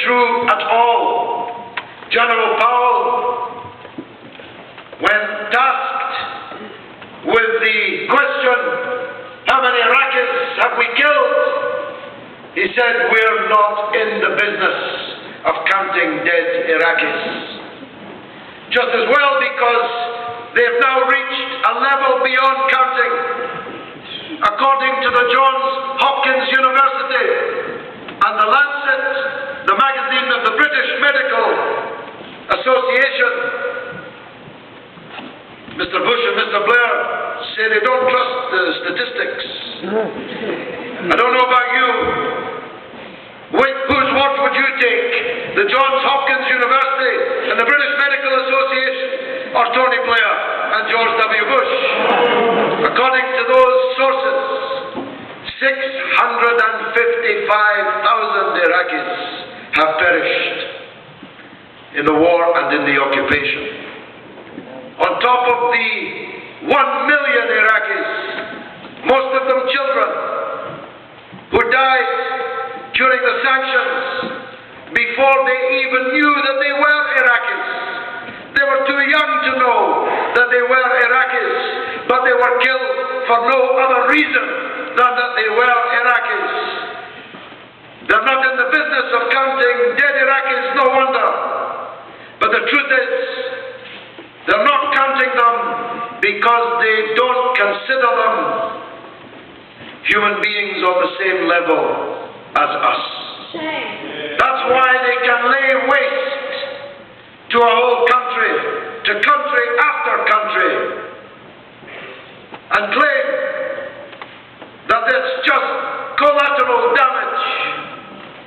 true at all. General Powell, when tasked with the question, how many Iraqis have we killed? He said, we're not in the business of counting dead Iraqis. Just as well, because they've now reached a level beyond counting. According to the Johns Hopkins University and the Lancet, the magazine of the British Medical Association, Mr. Bush and Mr. Blair say they don't trust the statistics. I don't know about you. Whose word would you take? The Johns Hopkins University and the British Medical Association, or Tony Blair and George W. Bush? According to those sources, 655,000 Iraqis have perished in the war and in the occupation. On top of the 1 million Iraqis, most of them children, who died during the sanctions before they even knew that they were Iraqis. They were too young to know that they were Iraqis, but they were killed for no other reason than that they were Iraqis. They're not in the business of counting dead Iraqis, no wonder. But the truth is, they're not counting them because they don't consider them human beings on the same level as us. That's why they can lay waste to a whole country, to country after country, and claim that it's just collateral damage,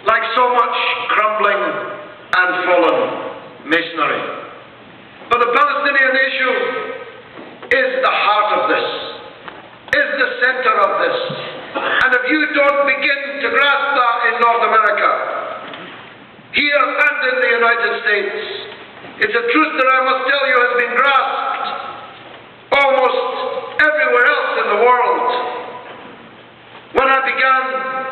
like so much crumbling and fallen masonry. But the Palestinian issue is the heart of this, is the center of this. And if you don't begin to grasp that in North America, here and in the United States, it's a truth that I must tell you has been grasped almost everywhere else in the world. When I began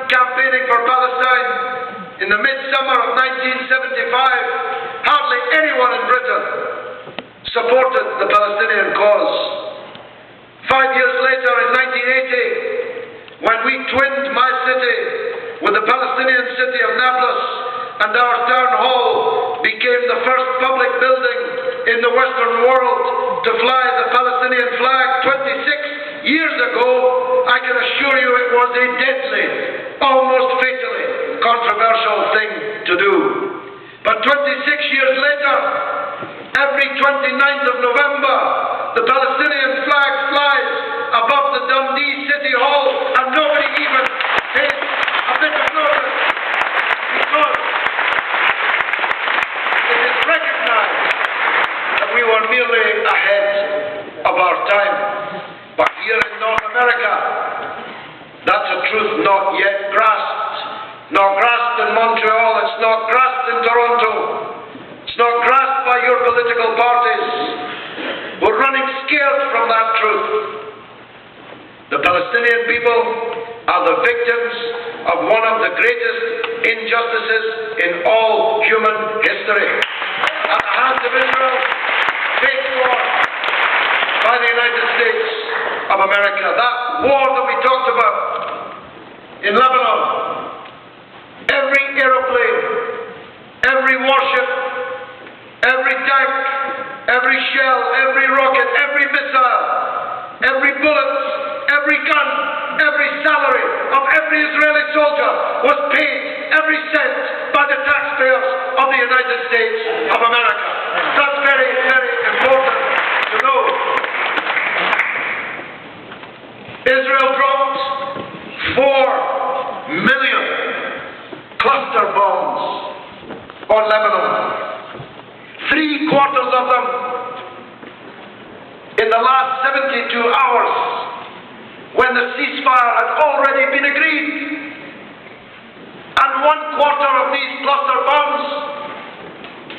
campaigning for Palestine in the midsummer of 1975, hardly anyone in Britain supported the Palestinian cause. 5 years later, in 1980, when we twinned my city with the Palestinian city of Nablus, and our town hall became the first public building in the Western world to fly the Palestinian flag 26 years ago, I can assure you it was a deadly, almost fatally controversial thing to do. But 26 years later, every 29th of November, the Palestinian flag flies above the Dundee City Hall, and nobody even pays a bit of notice, because it is recognized that we were merely ahead of our time. But here in North America, that's a truth not yet grasped. Not grasped in Montreal, it's not grasped in Toronto, it's not grasped by your political parties. We're running scared from that truth. The Palestinian people are the victims of one of the greatest injustices in all human history. At the hands of Israel, waged war by the United States of America. That war that we talked about in Lebanon. Every aeroplane, every warship, every tank, every shell, every rocket, every missile, every bullet, every gun, every salary of every Israeli soldier was paid, every cent, by the taxpayers of the United States of America. That's very, very important to know. Israel dropped 4 million cluster bombs on Lebanon. 3/4 of them in the last 72 hours, when the ceasefire had already been agreed. And 1/4 of these cluster bombs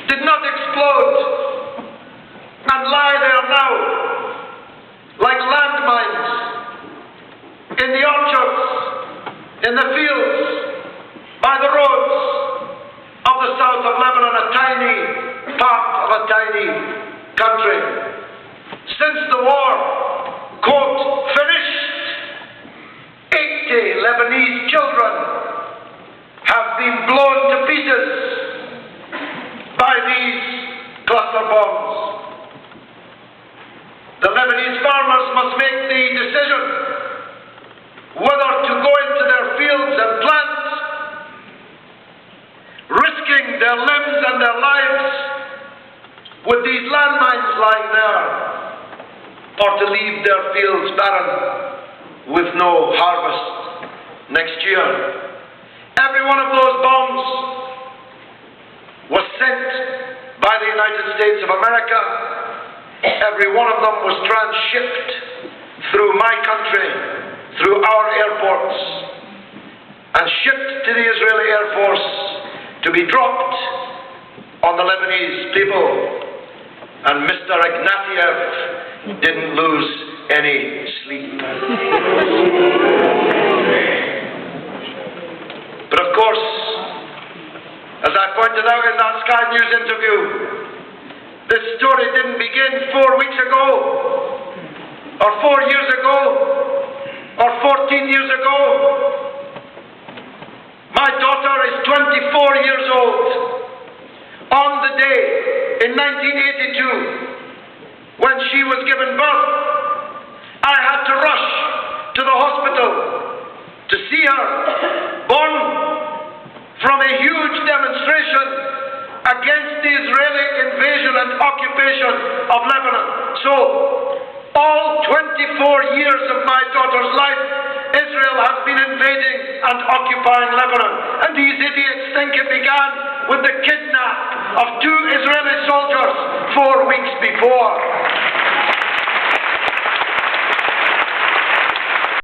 did not explode and lie there now like landmines in the orchards, in the fields, by the roads of the south of Lebanon, a tiny part of a tiny country. Since the war, quote, finished, 80 Lebanese children have been blown to pieces by these cluster bombs. The Lebanese farmers must make the decision whether to go into their fields and plant, risking their limbs and their lives with these landmines lying there, or to leave their fields barren with no harvest next year. Every one of those bombs was sent by the United States of America. Every one of them was transshipped through my country, through our airports, and shipped to the Israeli Air Force to be dropped on the Lebanese people. And Mr. Ignatieff didn't lose any sleep. But of course, as I pointed out in that Sky News interview, this story didn't begin 4 weeks ago, or 4 years ago, or 14 years ago. My daughter is 24 years old. On the day in 1982 when she was given birth, I had to rush to the hospital to see her, born from a huge demonstration against the Israeli invasion and occupation of Lebanon. So, all 24 years of my daughter's life, Israel has been invading and occupying Lebanon. And these idiots think it began with the kidnap of 2 Israeli soldiers 4 weeks before.